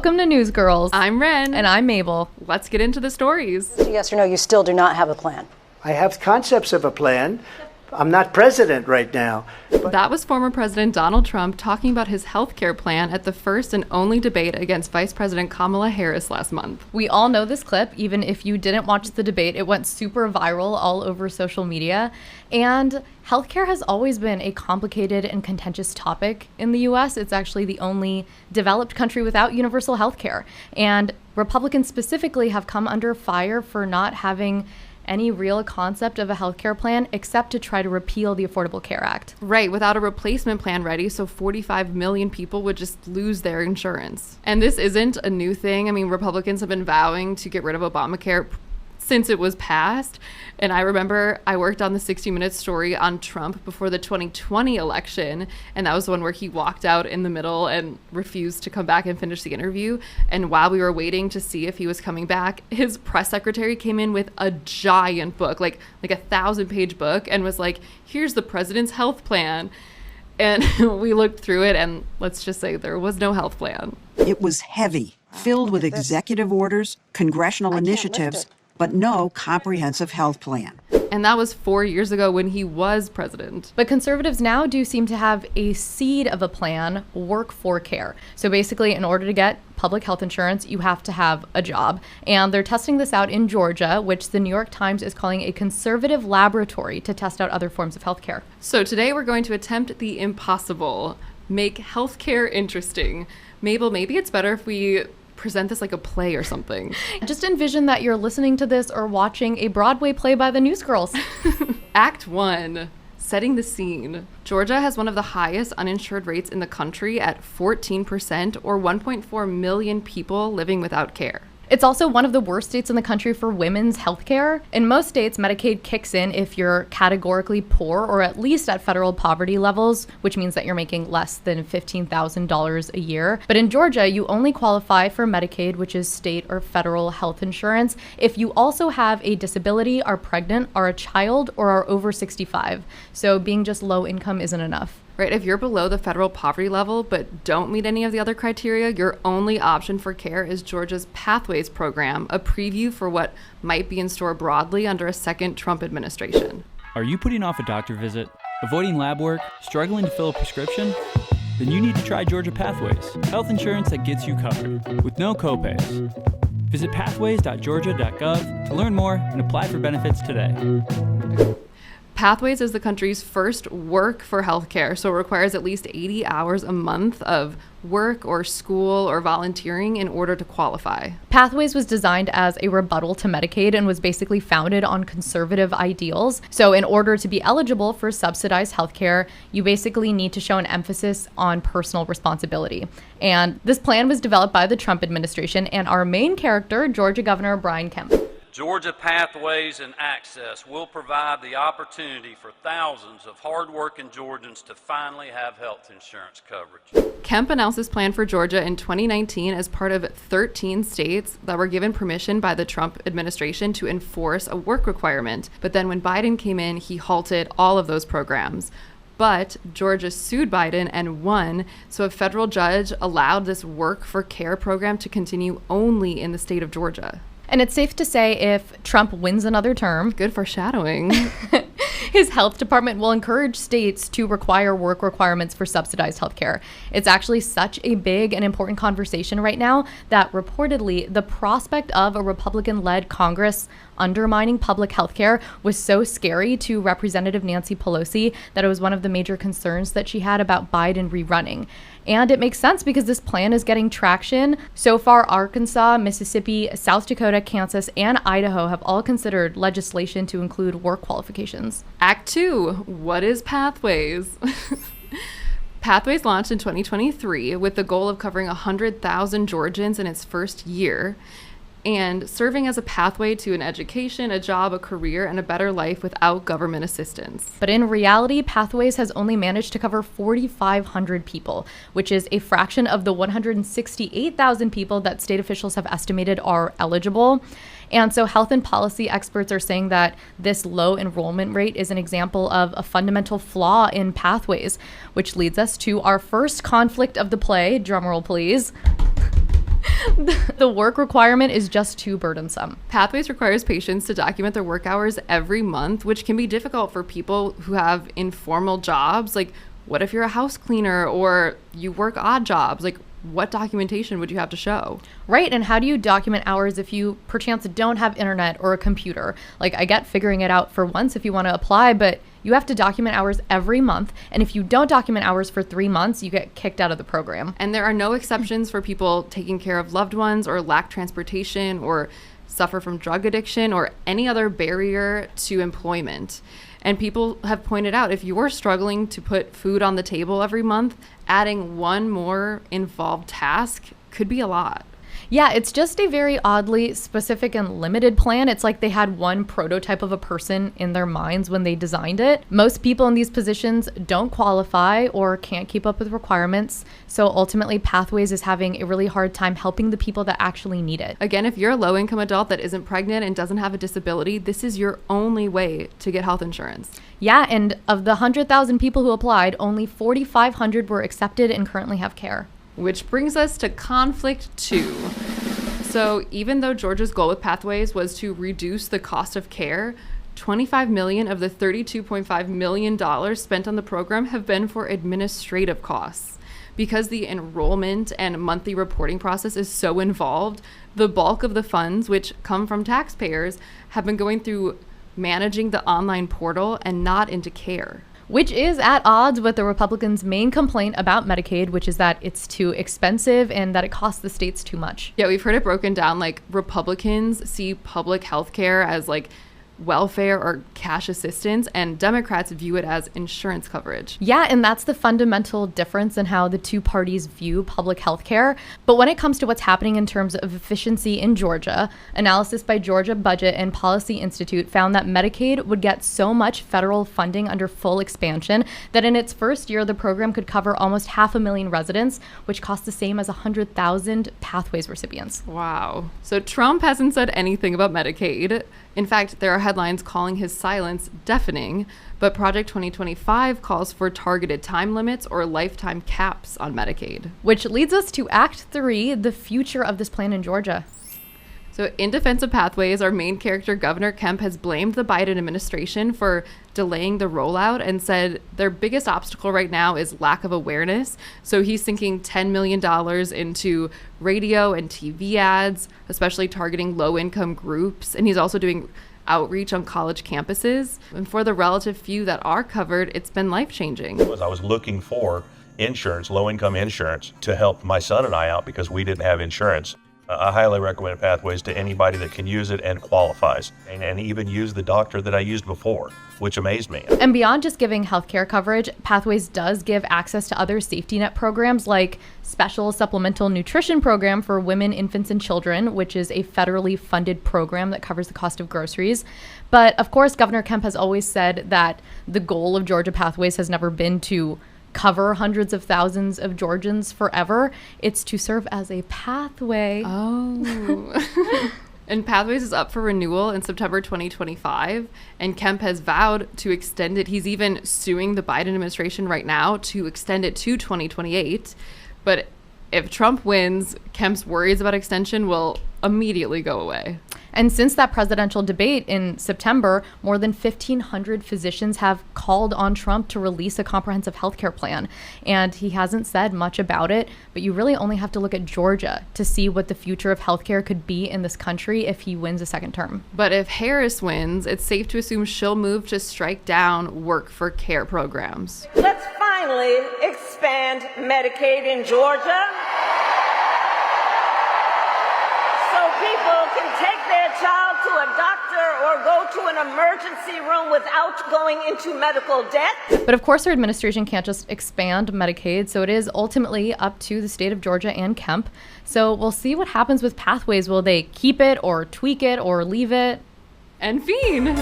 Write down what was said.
Welcome to News Girls. I'm Wren. And I'm Mabel. Let's get into the stories. Yes or no, you still do not have a plan? I have concepts of a plan. I'm not president right now. That was former President Donald Trump talking about his health care plan at the first and only debate against Vice President Kamala Harris last month. We all know this clip. Even if you didn't watch the debate, it went super viral all over social media. And healthcare has always been a complicated and contentious topic in the U.S. It's actually the only developed country without universal healthcare. And Republicans specifically have come under fire for not having any real concept of a healthcare plan except to try to repeal the Affordable Care Act. Right, without a replacement plan ready, so 45 million people would just lose their insurance. And this isn't a new thing. I mean, Republicans have been vowing to get rid of Obamacare since it was passed. And I remember I worked on the 60 Minutes story on Trump before the 2020 election. And that was the one where he walked out in the middle and refused to come back and finish the interview. And while we were waiting to see if he was coming back, his press secretary came in with a giant book, like a 1,000-page book, and was like, here's the president's health plan. And we looked through it, and let's just say there was no health plan. It was heavy, filled with executive orders, congressional initiatives, but no comprehensive health plan. And that was 4 years ago when he was president. But conservatives now do seem to have a seed of a plan, work for care. So basically, in order to get public health insurance, you have to have a job. And they're testing this out in Georgia, which the New York Times is calling a conservative laboratory to test out other forms of health care. So today we're going to attempt the impossible, make healthcare interesting. Mabel, maybe it's better if we present this like a play or something. Just envision that you're listening to this or watching a Broadway play by the Newsgirls. Act 1, setting the scene. Georgia has one of the highest uninsured rates in the country at 14%, or 1.4 million people living without care. It's also one of the worst states in the country for women's health care. In most states, Medicaid kicks in if you're categorically poor or at least at federal poverty levels, which means that you're making less than $15,000 a year. But in Georgia, you only qualify for Medicaid, which is state or federal health insurance, if you also have a disability, are pregnant, are a child, or are over 65. So being just low income isn't enough. Right, if you're below the federal poverty level but don't meet any of the other criteria, your only option for care is Georgia's Pathways program, a preview for what might be in store broadly under a second Trump administration. Are you putting off a doctor visit, avoiding lab work, struggling to fill a prescription? Then you need to try Georgia Pathways, health insurance that gets you covered, with no copays. Visit pathways.georgia.gov to learn more and apply for benefits today. Pathways is the country's first work for healthcare, so it requires at least 80 hours a month of work or school or volunteering in order to qualify. Pathways was designed as a rebuttal to Medicaid and was basically founded on conservative ideals. So in order to be eligible for subsidized healthcare, you basically need to show an emphasis on personal responsibility. And this plan was developed by the Trump administration and our main character, Georgia Governor Brian Kemp. Georgia Pathways and Access will provide the opportunity for thousands of hardworking Georgians to finally have health insurance coverage. Kemp announced this plan for Georgia in 2019 as part of 13 states that were given permission by the Trump administration to enforce a work requirement. But then when Biden came in, he halted all of those programs. But Georgia sued Biden and won, so a federal judge allowed this work for care program to continue only in the state of Georgia. And it's safe to say if Trump wins another term, good foreshadowing, his health department will encourage states to require work requirements for subsidized healthcare. It's actually such a big and important conversation right now that reportedly the prospect of a Republican-led Congress undermining public healthcare was so scary to Representative Nancy Pelosi that it was one of the major concerns that she had about Biden rerunning. And it makes sense because this plan is getting traction. So far, Arkansas, Mississippi, South Dakota, Kansas, and Idaho have all considered legislation to include work qualifications. Act 2, what is Pathways? Pathways launched in 2023 with the goal of covering 100,000 Georgians in its first year, and serving as a pathway to an education, a job, a career, and a better life without government assistance. But in reality, Pathways has only managed to cover 4,500 people, which is a fraction of the 168,000 people that state officials have estimated are eligible. And so health and policy experts are saying that this low enrollment rate is an example of a fundamental flaw in Pathways, which leads us to our first conflict of the play, drumroll please. The work requirement is just too burdensome. Pathways requires patients to document their work hours every month, which can be difficult for people who have informal jobs. Like, what if you're a house cleaner or you work odd jobs? Like, what documentation would you have to show? Right, and how do you document hours if you perchance don't have internet or a computer? Like, I get figuring it out for once if you want to apply, but you have to document hours every month, and if you don't document hours for 3 months, you get kicked out of the program. And there are no exceptions for people taking care of loved ones or lack transportation or suffer from drug addiction or any other barrier to employment. And people have pointed out, if you're struggling to put food on the table every month, adding one more involved task could be a lot. Yeah, it's just a very oddly specific and limited plan. It's like they had one prototype of a person in their minds when they designed it. Most people in these positions don't qualify or can't keep up with requirements. So ultimately, Pathways is having a really hard time helping the people that actually need it. Again, if you're a low-income adult that isn't pregnant and doesn't have a disability, this is your only way to get health insurance. Yeah, and of the 100,000 people who applied, only 4,500 were accepted and currently have care. Which brings us to conflict 2. So even though Georgia's goal with Pathways was to reduce the cost of care, $25 million of the $32.5 million spent on the program have been for administrative costs. Because the enrollment and monthly reporting process is so involved, the bulk of the funds, which come from taxpayers, have been going through managing the online portal and not into care. Which is at odds with the Republicans' main complaint about Medicaid, which is that it's too expensive and that it costs the states too much. Yeah, we've heard it broken down like Republicans see public health care as like welfare or cash assistance, and Democrats view it as insurance coverage. Yeah, and that's the fundamental difference in how the two parties view public health care. But when it comes to what's happening in terms of efficiency in Georgia, analysis by Georgia Budget and Policy Institute found that Medicaid would get so much federal funding under full expansion that in its first year, the program could cover almost 500,000 residents, which costs the same as 100,000 Pathways recipients. Wow. So Trump hasn't said anything about Medicaid. In fact, there are headlines calling his silence deafening, but Project 2025 calls for targeted time limits or lifetime caps on Medicaid. Which leads us to Act 3, the future of this plan in Georgia. So in defense of Pathways, our main character, Governor Kemp, has blamed the Biden administration for delaying the rollout and said their biggest obstacle right now is lack of awareness. So he's sinking $10 million into radio and TV ads, especially targeting low-income groups. And he's also doing outreach on college campuses. And for the relative few that are covered, it's been life-changing. I was looking for insurance, low-income insurance, to help my son and I out because we didn't have insurance. I highly recommend Pathways to anybody that can use it and qualifies, and even use the doctor that I used before, which amazed me. And beyond just giving healthcare coverage, Pathways does give access to other safety net programs like special supplemental nutrition program for women, infants, and children, which is a federally funded program that covers the cost of groceries. But of course, Governor Kemp has always said that the goal of Georgia Pathways has never been to cover hundreds of thousands of Georgians forever. It's to serve as a pathway. Oh. And Pathways is up for renewal in September 2025, and Kemp has vowed to extend it. He's even suing the Biden administration right now to extend it to 2028. But if Trump wins, Kemp's worries about extension will immediately go away. And since that presidential debate in September, more than 1,500 physicians have called on Trump to release a comprehensive healthcare plan. And he hasn't said much about it, but you really only have to look at Georgia to see what the future of healthcare could be in this country if he wins a second term. But if Harris wins, it's safe to assume she'll move to strike down work for care programs. Let's finally expand Medicaid in Georgia, so people can take their child to a doctor or go to an emergency room without going into medical debt. But of course, our administration can't just expand Medicaid, so it is ultimately up to the state of Georgia and Kemp. So we'll see what happens with Pathways. Will they keep it or tweak it or leave it? And Fiend!